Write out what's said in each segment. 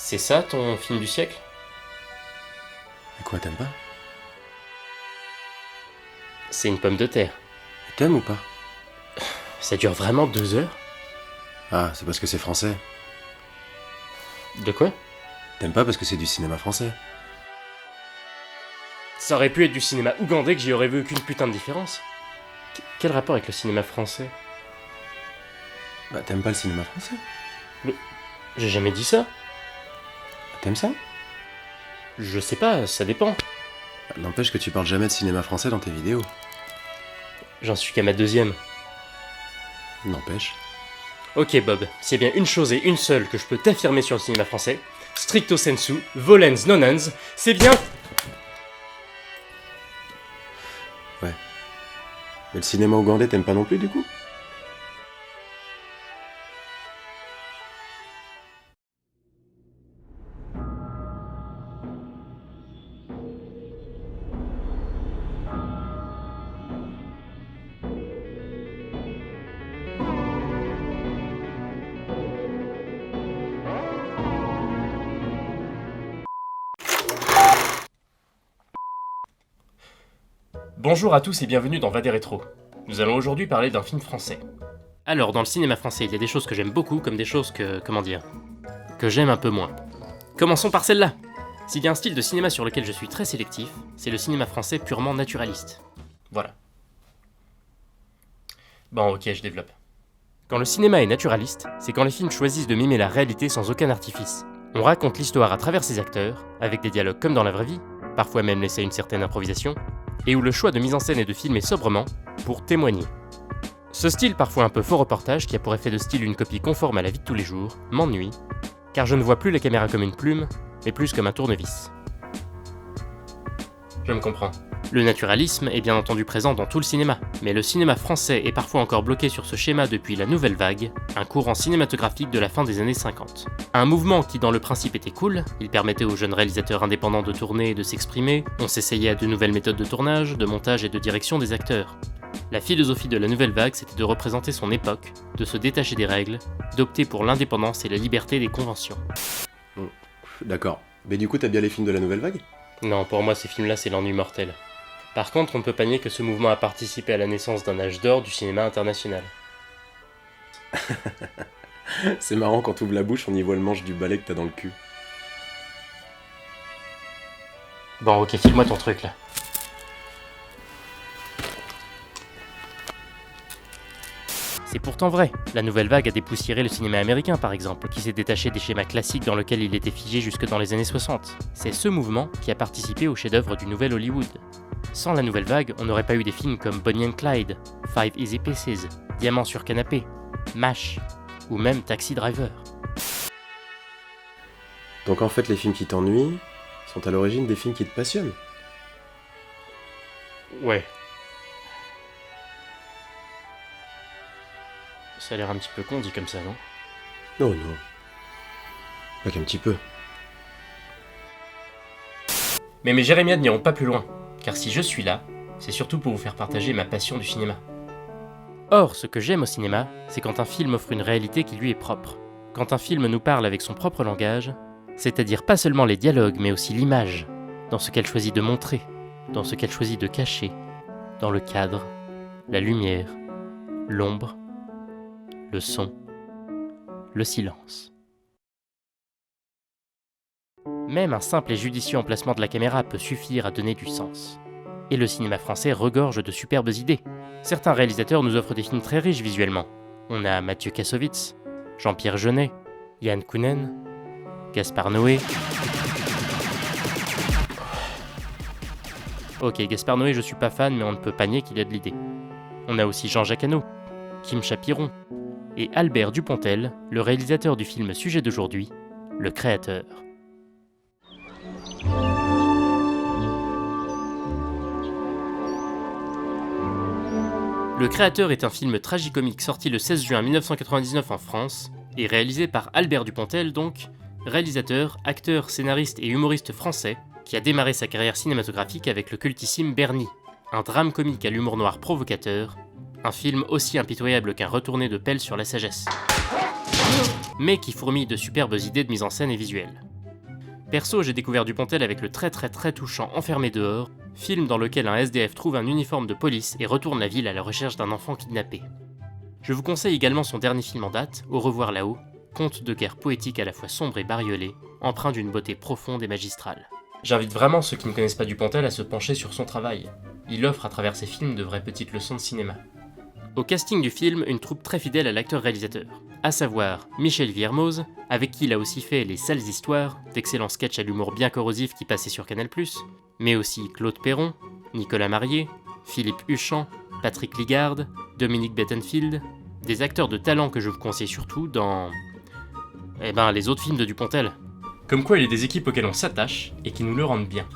C'est ça ton film du siècle? Et quoi, t'aimes pas? C'est une pomme de terre. T'aimes ou pas? Ça dure vraiment 2 heures? Ah, c'est parce que c'est français. De quoi? T'aimes pas parce que c'est du cinéma français. Ça aurait pu être du cinéma ougandais que j'y aurais vu aucune putain de différence. Quel rapport avec le cinéma français? Bah, t'aimes pas le cinéma français? J'ai jamais dit ça. T'aimes ça? Je sais pas, ça dépend. N'empêche que tu parles jamais de cinéma français dans tes vidéos. J'en suis qu'à ma deuxième. N'empêche. Ok Bob, s'il y a bien une chose et une seule que je peux t'affirmer sur le cinéma français, stricto sensu, volens nonens, c'est bien... Ouais. Mais le cinéma ougandais, t'aimes pas non plus, du coup? Bonjour à tous et bienvenue dans Va des Rétro. Nous allons aujourd'hui parler d'un film français. Alors, dans le cinéma français, il y a des choses que j'aime beaucoup comme des choses que... que j'aime un peu moins. Commençons par celle-là. S'il y a un style de cinéma sur lequel je suis très sélectif, c'est le cinéma français purement naturaliste. Voilà. Bon, ok, je développe. Quand le cinéma est naturaliste, c'est quand les films choisissent de mimer la réalité sans aucun artifice. On raconte l'histoire à travers ses acteurs, avec des dialogues comme dans la vraie vie, parfois même laissés à une certaine improvisation, et où le choix de mise en scène est de filmer sobrement pour témoigner. Ce style, parfois un peu faux reportage, qui a pour effet de style une copie conforme à la vie de tous les jours, m'ennuie, car je ne vois plus la caméra comme une plume, mais plus comme un tournevis. Je me comprends. Le naturalisme est bien entendu présent dans tout le cinéma, mais le cinéma français est parfois encore bloqué sur ce schéma depuis la Nouvelle Vague, un courant cinématographique de la fin des années 50. Un mouvement qui dans le principe était cool, il permettait aux jeunes réalisateurs indépendants de tourner et de s'exprimer, on s'essayait à de nouvelles méthodes de tournage, de montage et de direction des acteurs. La philosophie de la Nouvelle Vague, c'était de représenter son époque, de se détacher des règles, d'opter pour l'indépendance et la liberté des conventions. D'accord. Mais du coup, t'as bien les films de la Nouvelle Vague? Non, pour moi ces films-là c'est l'ennui mortel. Par contre, on ne peut pas nier que ce mouvement a participé à la naissance d'un âge d'or du cinéma international. C'est marrant, quand t'ouvres la bouche, on y voit le manche du balai que t'as dans le cul. Bon, ok, file-moi ton truc là. C'est pourtant vrai, la Nouvelle Vague a dépoussiéré le cinéma américain par exemple, qui s'est détaché des schémas classiques dans lesquels il était figé jusque dans les années 60. C'est ce mouvement qui a participé au chef-d'œuvre du nouvel Hollywood. Sans la Nouvelle Vague, on n'aurait pas eu des films comme Bonnie and Clyde, Five Easy Pieces, Diamant sur canapé, MASH, ou même Taxi Driver. Donc en fait, les films qui t'ennuient sont à l'origine des films qui te passionnent. Ouais. Ça a l'air un petit peu con dit comme ça, non? Non, non. Pas qu'un petit peu. Mais mes jérémiades n'iront pas plus loin, car si je suis là, c'est surtout pour vous faire partager ma passion du cinéma. Or, ce que j'aime au cinéma, c'est quand un film offre une réalité qui lui est propre. Quand un film nous parle avec son propre langage, c'est-à-dire pas seulement les dialogues, mais aussi l'image, dans ce qu'elle choisit de montrer, dans ce qu'elle choisit de cacher, dans le cadre, la lumière, l'ombre, le son, le silence. Même un simple et judicieux emplacement de la caméra peut suffire à donner du sens. Et le cinéma français regorge de superbes idées. Certains réalisateurs nous offrent des films très riches visuellement. On a Mathieu Kassovitz, Jean-Pierre Jeunet, Yann Kounen, Gaspard Noé. Ok, Gaspard Noé, je suis pas fan, mais on ne peut pas nier qu'il a de l'idée. On a aussi Jean-Jacques Hano, Kim Chapiron, et Albert Dupontel, le réalisateur du film Sujet d'aujourd'hui, Le Créateur. Le Créateur est un film tragicomique sorti le 16 juin 1999 en France, et réalisé par Albert Dupontel donc, réalisateur, acteur, scénariste et humoriste français, qui a démarré sa carrière cinématographique avec le cultissime Bernie, un drame comique à l'humour noir provocateur, un film aussi impitoyable qu'un retourné de pelle sur la sagesse, mais qui fourmille de superbes idées de mise en scène et visuelle. Perso, j'ai découvert Dupontel avec le très touchant Enfermé dehors, film dans lequel un SDF trouve un uniforme de police et retourne la ville à la recherche d'un enfant kidnappé. Je vous conseille également son dernier film en date, Au revoir là-haut, conte de guerre poétique à la fois sombre et bariolé, empreint d'une beauté profonde et magistrale. J'invite vraiment ceux qui ne connaissent pas Dupontel à se pencher sur son travail. Il offre à travers ses films de vraies petites leçons de cinéma. Au casting du film, une troupe très fidèle à l'acteur-réalisateur, à savoir Michel Viermoz, avec qui il a aussi fait Les Sales Histoires, d'excellents sketchs à l'humour bien corrosif qui passaient sur Canal+, mais aussi Claude Perron, Nicolas Marié, Philippe Huchon, Patrick Ligarde, Dominique Bettenfield, des acteurs de talent que je vous conseille surtout dans... les autres films de Dupontel. Comme quoi il y a des équipes auxquelles on s'attache et qui nous le rendent bien.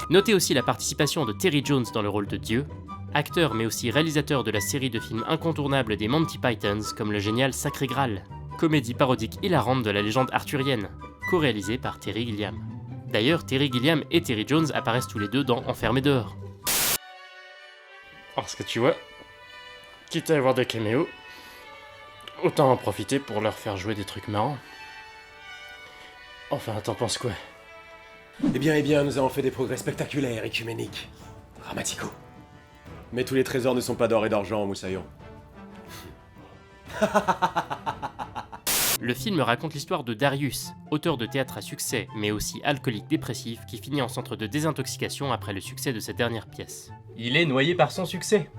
Notez aussi la participation de Terry Jones dans le rôle de Dieu, acteur mais aussi réalisateur de la série de films incontournables des Monty Pythons comme le génial Sacré Graal, comédie parodique hilarante de la légende arthurienne, co-réalisée par Terry Gilliam. D'ailleurs, Terry Gilliam et Terry Jones apparaissent tous les deux dans Enfermé dehors. Parce que tu vois, quitte à avoir des caméos, autant en profiter pour leur faire jouer des trucs marrants. Enfin, t'en penses quoi? Eh bien, nous avons fait des progrès spectaculaires, écuméniques. Dramatico. Mais tous les trésors ne sont pas d'or et d'argent, Moussaillon. Le film raconte l'histoire de Darius, auteur de théâtre à succès, mais aussi alcoolique dépressif, qui finit en centre de désintoxication après le succès de sa dernière pièce. Il est noyé par son succès.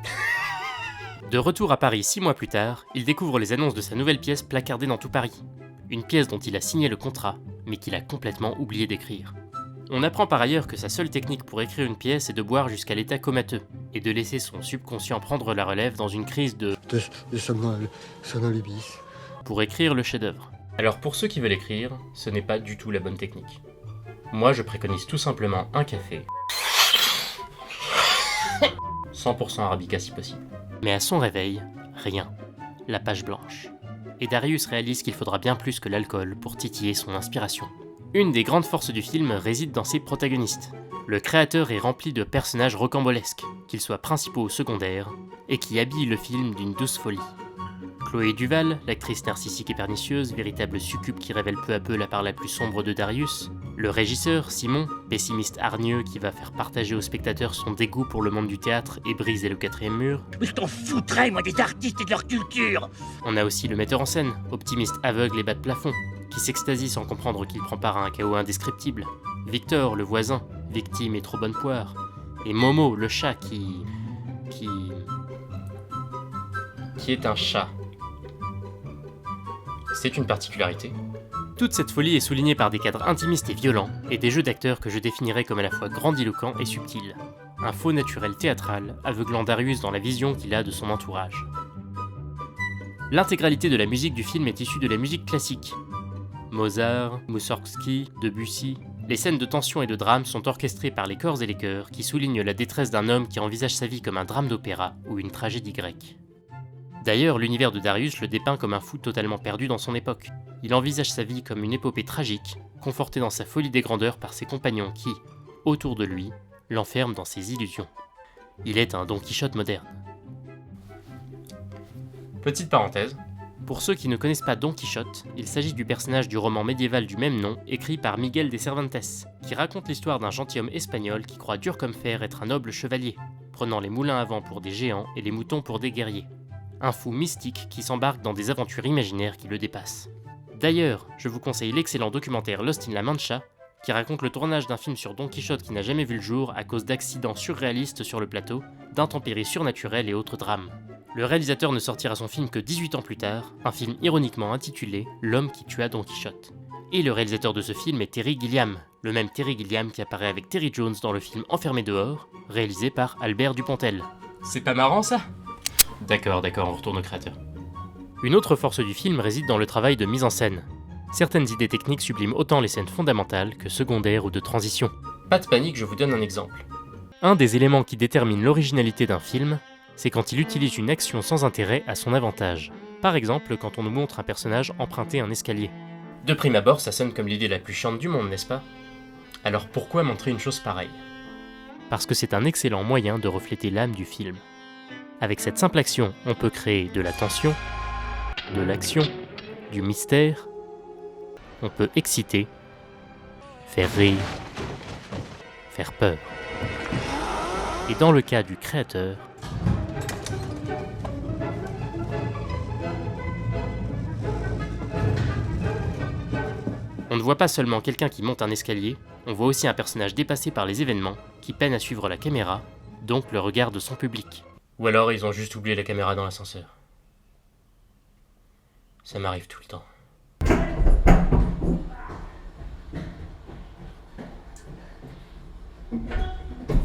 De retour à Paris 6 mois plus tard, il découvre les annonces de sa nouvelle pièce placardée dans tout Paris. Une pièce dont il a signé le contrat, mais qu'il a complètement oublié d'écrire. On apprend par ailleurs que sa seule technique pour écrire une pièce est de boire jusqu'à l'état comateux, et de laisser son subconscient prendre la relève dans une crise de somnolubis, pour écrire le chef-d'œuvre. Alors pour ceux qui veulent écrire, ce n'est pas du tout la bonne technique. Moi je préconise tout simplement un café, 100% arabica si possible. Mais à son réveil, rien. La page blanche. Et Darius réalise qu'il faudra bien plus que l'alcool pour titiller son inspiration. Une des grandes forces du film réside dans ses protagonistes. Le créateur est rempli de personnages rocambolesques, qu'ils soient principaux ou secondaires, et qui habillent le film d'une douce folie. Chloé Duval, l'actrice narcissique et pernicieuse, véritable succube qui révèle peu à peu la part la plus sombre de Darius. Le régisseur, Simon, pessimiste hargneux qui va faire partager aux spectateurs son dégoût pour le monde du théâtre et briser le quatrième mur. Mais je t'en foutrais, moi, des artistes et de leur culture! On a aussi le metteur en scène, optimiste aveugle et bas de plafond, qui s'extasie sans comprendre qu'il prend part à un chaos indescriptible. Victor, le voisin, victime et trop bonne poire. Et Momo, le chat qui est un chat. C'est une particularité. Toute cette folie est soulignée par des cadres intimistes et violents, et des jeux d'acteurs que je définirais comme à la fois grandiloquents et subtils. Un faux naturel théâtral, aveuglant Darius dans la vision qu'il a de son entourage. L'intégralité de la musique du film est issue de la musique classique. Mozart, Moussorgsky, Debussy. Les scènes de tension et de drame sont orchestrées par les corps et les chœurs qui soulignent la détresse d'un homme qui envisage sa vie comme un drame d'opéra ou une tragédie grecque. D'ailleurs, l'univers de Darius le dépeint comme un fou totalement perdu dans son époque. Il envisage sa vie comme une épopée tragique, conforté dans sa folie des grandeurs par ses compagnons qui, autour de lui, l'enferment dans ses illusions. Il est un Don Quichotte moderne. Petite parenthèse. Pour ceux qui ne connaissent pas Don Quichotte, il s'agit du personnage du roman médiéval du même nom, écrit par Miguel de Cervantes, qui raconte l'histoire d'un gentilhomme espagnol qui croit dur comme fer être un noble chevalier, prenant les moulins à vent pour des géants et les moutons pour des guerriers. Un fou mystique qui s'embarque dans des aventures imaginaires qui le dépassent. D'ailleurs, je vous conseille l'excellent documentaire Lost in La Mancha, qui raconte le tournage d'un film sur Don Quichotte qui n'a jamais vu le jour à cause d'accidents surréalistes sur le plateau, d'intempéries surnaturelles et autres drames. Le réalisateur ne sortira son film que 18 ans plus tard, un film ironiquement intitulé L'homme qui tua Don Quichotte. Et le réalisateur de ce film est Terry Gilliam, le même Terry Gilliam qui apparaît avec Terry Jones dans le film Enfermé dehors, réalisé par Albert Dupontel. C'est pas marrant ça ? D'accord, on retourne au créateur. Une autre force du film réside dans le travail de mise en scène. Certaines idées techniques subliment autant les scènes fondamentales que secondaires ou de transition. Pas de panique, je vous donne un exemple. Un des éléments qui détermine l'originalité d'un film, c'est quand il utilise une action sans intérêt à son avantage. Par exemple, quand on nous montre un personnage emprunter un escalier. De prime abord, ça sonne comme l'idée la plus chiante du monde, n'est-ce pas ? Alors pourquoi montrer une chose pareille ? Parce que c'est un excellent moyen de refléter l'âme du film. Avec cette simple action, on peut créer de la tension, de l'action, du mystère on peut exciter, faire rire, faire peur. Et dans le cas du créateur, on ne voit pas seulement quelqu'un qui monte un escalier, on voit aussi un personnage dépassé par les événements, qui peine à suivre la caméra, donc le regard de son public. Ou alors ils ont juste oublié la caméra dans l'ascenseur. Ça m'arrive tout le temps.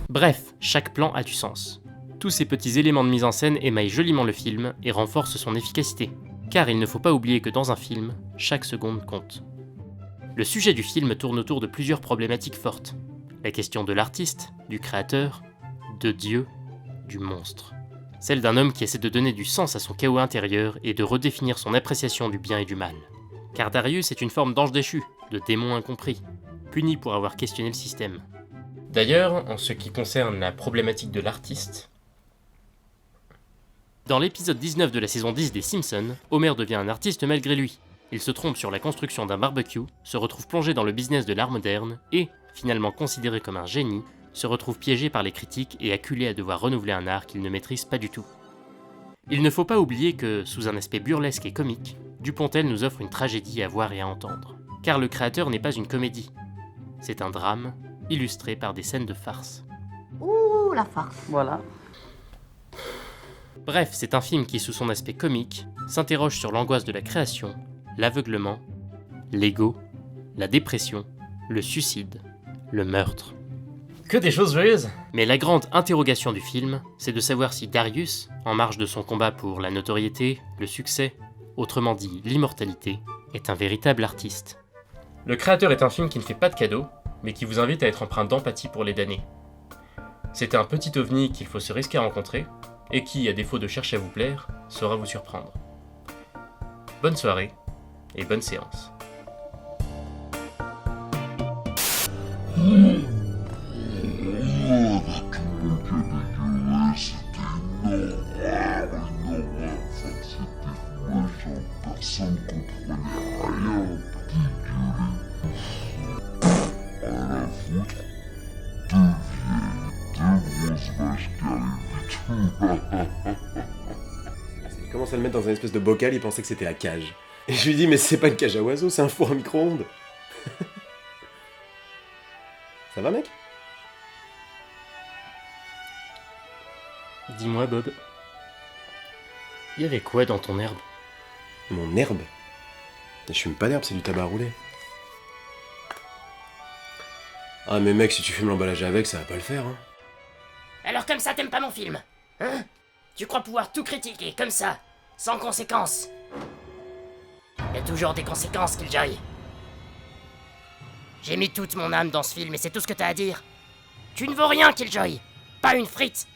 Bref, chaque plan a du sens. Tous ces petits éléments de mise en scène émaillent joliment le film et renforcent son efficacité. Car il ne faut pas oublier que dans un film, chaque seconde compte. Le sujet du film tourne autour de plusieurs problématiques fortes. La question de l'artiste, du créateur, de Dieu, du monstre. Celle d'un homme qui essaie de donner du sens à son chaos intérieur et de redéfinir son appréciation du bien et du mal. Car Darius est une forme d'ange déchu, de démon incompris, puni pour avoir questionné le système. D'ailleurs, en ce qui concerne la problématique de l'artiste, dans l'épisode 19 de la saison 10 des Simpsons, Homer devient un artiste malgré lui. Il se trompe sur la construction d'un barbecue, se retrouve plongé dans le business de l'art moderne et, finalement considéré comme un génie, se retrouve piégé par les critiques et acculé à devoir renouveler un art qu'il ne maîtrise pas du tout. Il ne faut pas oublier que, sous un aspect burlesque et comique, Dupontel nous offre une tragédie à voir et à entendre. Car le créateur n'est pas une comédie. C'est un drame, illustré par des scènes de farce. Ouh, la farce. Voilà. Bref, c'est un film qui, sous son aspect comique, s'interroge sur l'angoisse de la création, l'aveuglement, l'ego, la dépression, le suicide, le meurtre. Que des choses joyeuses! Mais la grande interrogation du film, c'est de savoir si Darius, en marge de son combat pour la notoriété, le succès, autrement dit l'immortalité, est un véritable artiste. Le créateur est un film qui ne fait pas de cadeaux, mais qui vous invite à être empreint d'empathie pour les damnés. C'est un petit ovni qu'il faut se risquer à rencontrer, et qui, à défaut de chercher à vous plaire, saura vous surprendre. Bonne soirée, et bonne séance. Personne comprenait rien, à la foutre, deux grosses vaches qui arrivent Il commence à le mettre dans un espèce de bocal, il pensait que c'était la cage. Et je lui dis, mais c'est pas une cage à oiseaux, c'est un four à micro-ondes. Ça va, mec? Dis-moi, Bob, il y avait quoi dans ton herbe? Mon herbe? Je fume pas d'herbe, c'est du tabac roulé. Ah mais mec, si tu fumes l'emballage avec, ça va pas le faire, hein. Alors comme ça, t'aimes pas mon film? Hein? Tu crois pouvoir tout critiquer, comme ça, sans conséquences? Y a toujours des conséquences, Killjoy. J'ai mis toute mon âme dans ce film et c'est tout ce que t'as à dire. Tu ne vaux rien, Killjoy. Pas une frite.